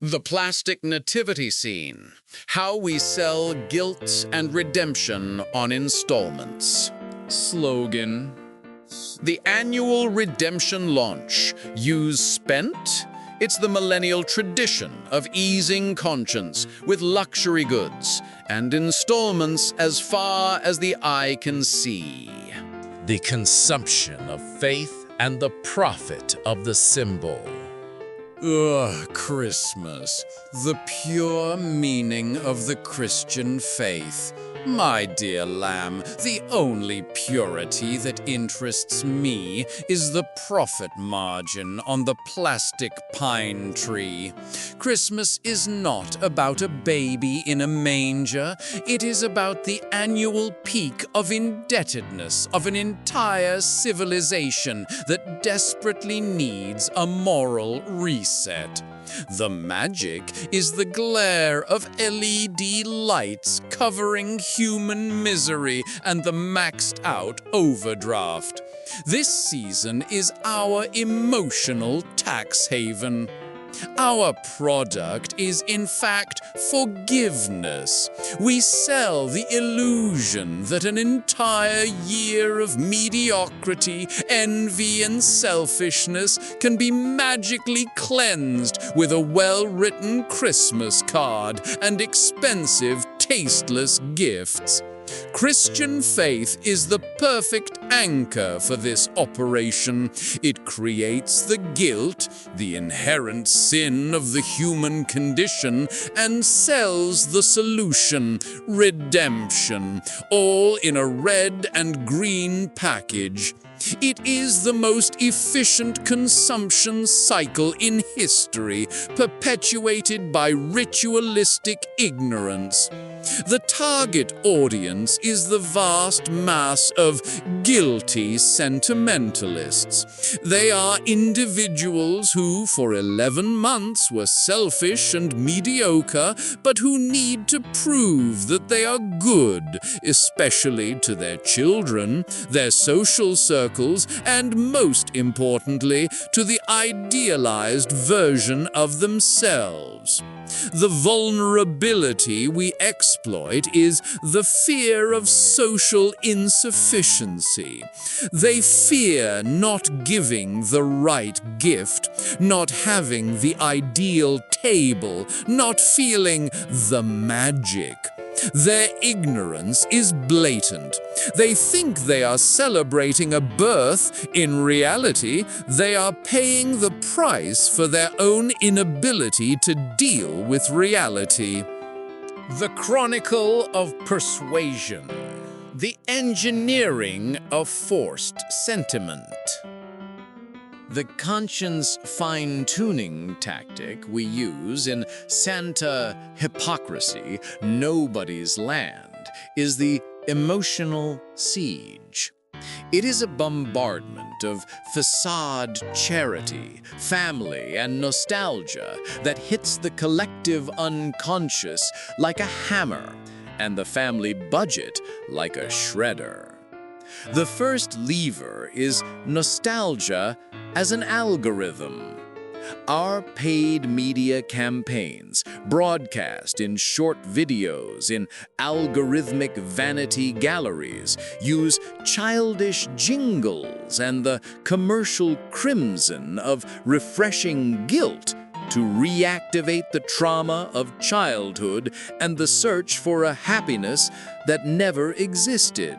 The plastic nativity scene. How we sell guilt and redemption on installments. Slogan. The annual redemption launch. Use spent? It's the millennial tradition of easing conscience with luxury goods and installments as far as the eye can see. The consumption of faith and the profit of the symbol. Ugh, Christmas, the pure meaning of the Christian faith. My dear lamb, the only purity that interests me is the profit margin on the plastic pine tree. Christmas is not about a baby in a manger. It is about the annual peak of indebtedness of an entire civilization that desperately needs a moral reset. The magic is the glare of LED lights covering human misery and the maxed-out overdraft. This season is our emotional tax haven. Our product is, in fact, forgiveness. We sell the illusion that an entire year of mediocrity, envy, and selfishness can be magically cleansed with a well-written Christmas card and expensive, tasteless gifts. Christian faith is the perfect anchor for this operation. It creates the guilt, the inherent sin of the human condition, and sells the solution, redemption, all in a red and green package. It is the most efficient consumption cycle in history, perpetuated by ritualistic ignorance. The target audience is the vast mass of guilty sentimentalists. They are individuals who, for 11 months, were selfish and mediocre, but who need to prove that they are good, especially to their children, their social circles, and most importantly, to the idealized version of themselves. The vulnerability we exploit is the fear of social insufficiency. They fear not giving the right gift, not having the ideal table, not feeling the magic. Their ignorance is blatant. They think they are celebrating a birth. In reality, they are paying the price for their own inability to deal with reality. The Chronicle of Persuasion. The engineering of forced sentiment. The conscience fine-tuning tactic we use in Santa hypocrisy, nobody's land, is the emotional siege. It is a bombardment of facade charity, family, and nostalgia that hits the collective unconscious like a hammer and the family budget like a shredder. The first lever is nostalgia as an algorithm. Our paid media campaigns, broadcast in short videos, in algorithmic vanity galleries, use childish jingles and the commercial crimson of refreshing guilt to reactivate the trauma of childhood and the search for a happiness that never existed.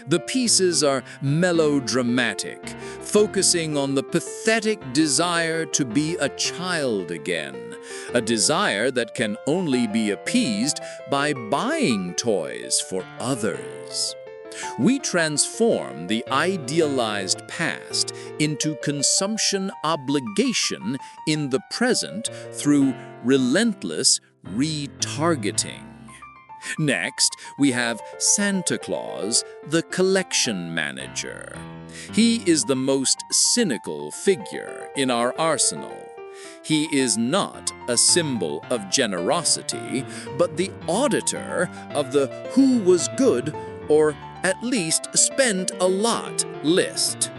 The pieces are melodramatic, focusing on the pathetic desire to be a child again, a desire that can only be appeased by buying toys for others. We transform the idealized past into consumption obligation in the present through relentless retargeting. Next, we have Santa Claus, the collection manager. He is the most cynical figure in our arsenal. He is not a symbol of generosity, but the auditor of the who was good or at least spent a lot list.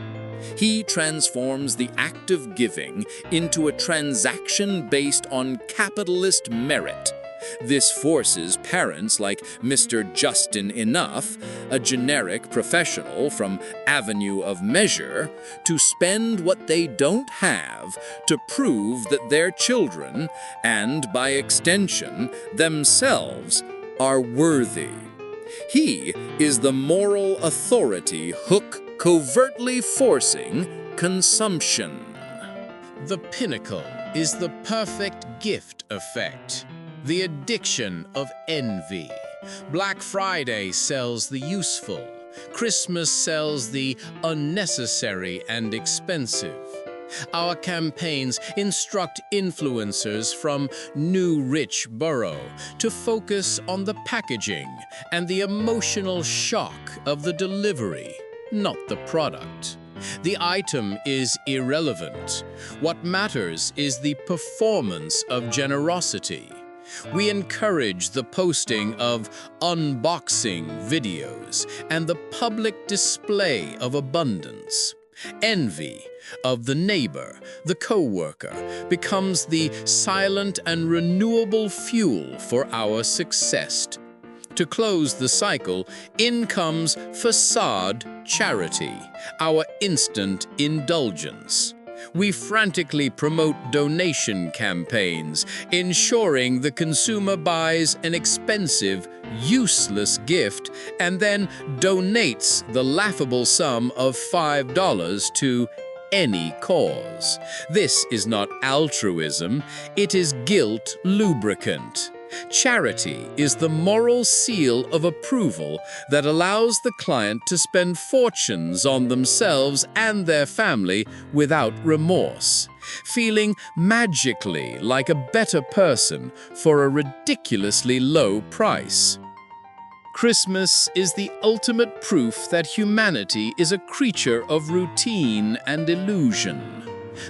He transforms the act of giving into a transaction based on capitalist merit. This forces parents like Mr. Justin Enough, a generic professional from Avenue of Measure, to spend what they don't have to prove that their children, and by extension themselves, are worthy. He is the moral authority hook covertly forcing consumption. The pinnacle is the perfect gift effect, the addiction of envy. Black Friday sells the useful. Christmas sells the unnecessary and expensive. Our campaigns instruct influencers from New Rich Borough to focus on the packaging and the emotional shock of the delivery, not the product. The item is irrelevant. What matters is the performance of generosity. We encourage the posting of unboxing videos and the public display of abundance. Envy of the neighbor, the co-worker, becomes the silent and renewable fuel for our success. To close the cycle, in comes facade charity, our instant indulgence. We frantically promote donation campaigns, ensuring the consumer buys an expensive, useless gift and then donates the laughable sum of $5 to any cause. This is not altruism, it is guilt lubricant. Charity is the moral seal of approval that allows the client to spend fortunes on themselves and their family without remorse, feeling magically like a better person for a ridiculously low price. Christmas is the ultimate proof that humanity is a creature of routine and illusion.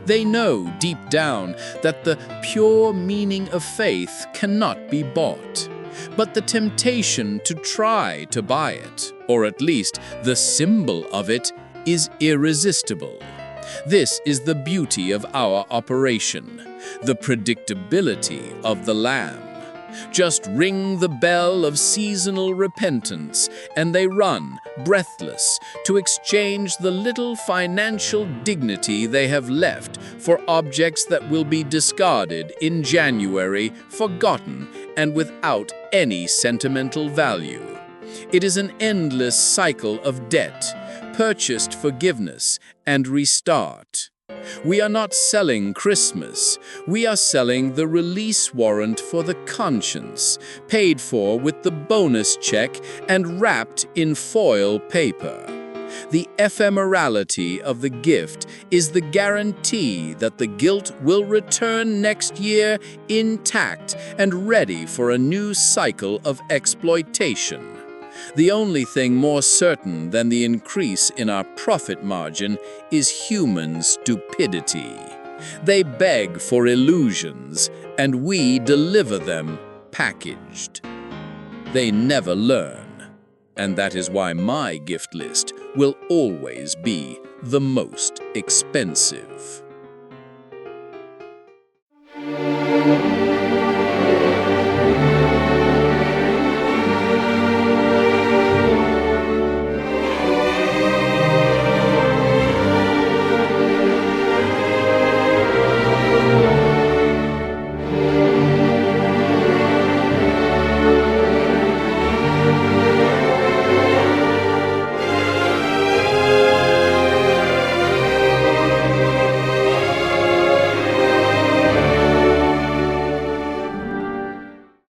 They know deep down that the pure meaning of faith cannot be bought. But the temptation to try to buy it, or at least the symbol of it, is irresistible. This is the beauty of our operation, the predictability of the Lamb. Just ring the bell of seasonal repentance, and they run, breathless, to exchange the little financial dignity they have left for objects that will be discarded in January, forgotten, and without any sentimental value. It is an endless cycle of debt, purchased forgiveness, and restart. We are not selling Christmas. We are selling the release warrant for the conscience, paid for with the bonus check and wrapped in foil paper. The ephemerality of the gift is the guarantee that the guilt will return next year intact and ready for a new cycle of exploitation. The only thing more certain than the increase in our profit margin is human stupidity. They beg for illusions, and we deliver them packaged. They never learn, and that is why my gift list will always be the most expensive.